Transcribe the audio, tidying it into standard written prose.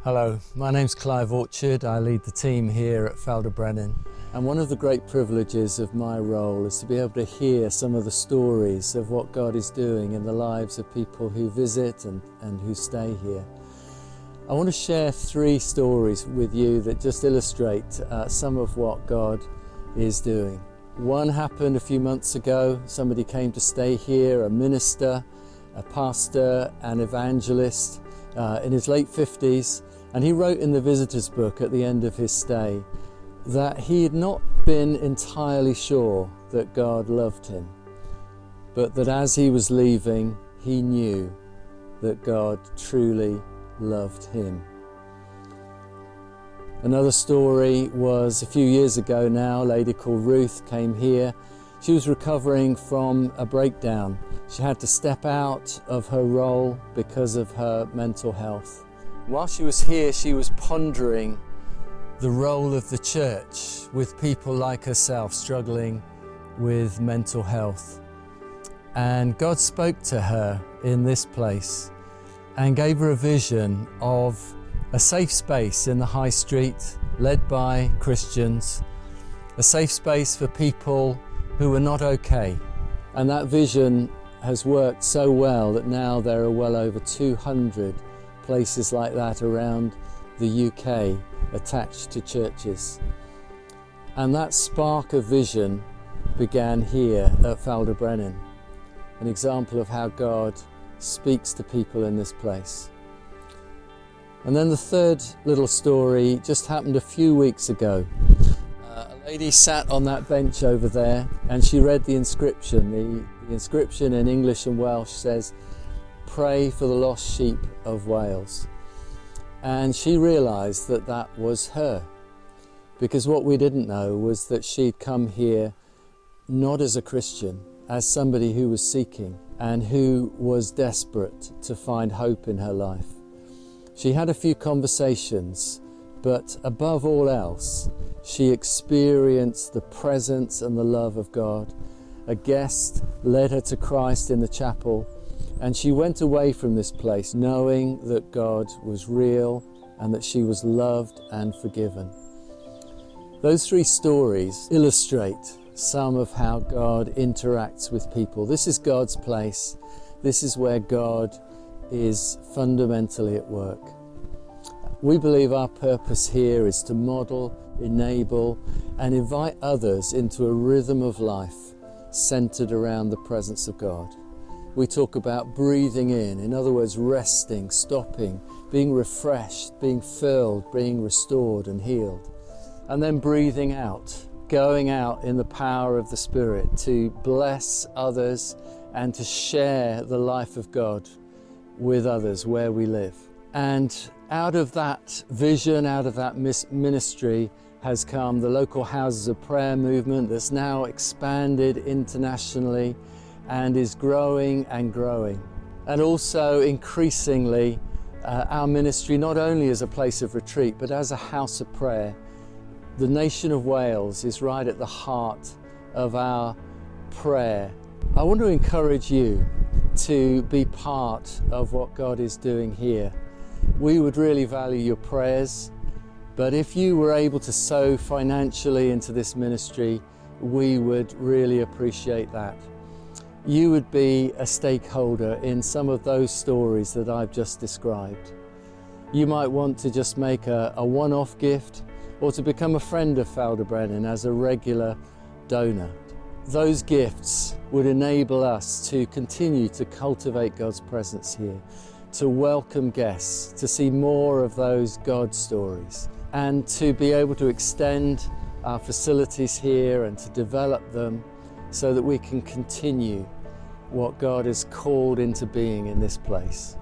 Hello, my name's Clive Orchard. I lead the team here at Ffald y Brenin. And one of the great privileges of my role is to be able to hear some of the stories of what God is doing in the lives of people who visit and who stay here. I want to share 3 stories with you that just illustrate some of what God is doing. One happened a few months ago. Somebody came to stay here, a minister, a pastor, an evangelist in his late 50s. And he wrote in the visitor's book at the end of his stay that he had not been entirely sure that God loved him, but that as he was leaving, he knew that God truly loved him. Another story was a few years ago now. A lady called Ruth came here. She was recovering from a breakdown. She had to step out of her role because of her mental health. While she was here, she was pondering the role of the church with people like herself struggling with mental health. And God spoke to her in this place and gave her a vision of a safe space in the high street led by Christians, a safe space for people who were not okay. And that vision has worked so well that now there are well over 200 places like that around the UK attached to churches. And that spark of vision began here at Ffald y Brenin, an example of how God speaks to people in this place. And then the third little story just happened a few weeks ago. A lady sat on that bench over there and she read the inscription. The inscription in English and Welsh says, "Pray for the lost sheep of Wales." And she realised that that was her, because what we didn't know was that she'd come here not as a Christian, as somebody who was seeking and who was desperate to find hope in her life. She had a few conversations, but above all else, she experienced the presence and the love of God. A guest led her to Christ in the chapel, and she went away from this place knowing that God was real and that she was loved and forgiven. Those 3 stories illustrate some of how God interacts with people. This is God's place. This is where God is fundamentally at work. We believe our purpose here is to model, enable, and invite others into a rhythm of life centered around the presence of God. We talk about breathing in other words, resting, stopping, being refreshed, being filled, being restored and healed. And then breathing out, going out in the power of the Spirit to bless others and to share the life of God with others where we live. And out of that vision, out of that ministry has come the local houses of prayer movement that's now expanded internationally and is growing and growing. And also increasingly our ministry not only as a place of retreat but as a house of prayer. The nation of Wales is right at the heart of our prayer. I want to encourage you to be part of what God is doing here. We would really value your prayers, but if you were able to sow financially into this ministry, we would really appreciate that. You would be a stakeholder in some of those stories that I've just described. You might want to just make a one-off gift or to become a friend of Ffald y Brenin as a regular donor. Those gifts would enable us to continue to cultivate God's presence here, to welcome guests, to see more of those God stories, and to be able to extend our facilities here and to develop them so that we can continue what God has called into being in this place.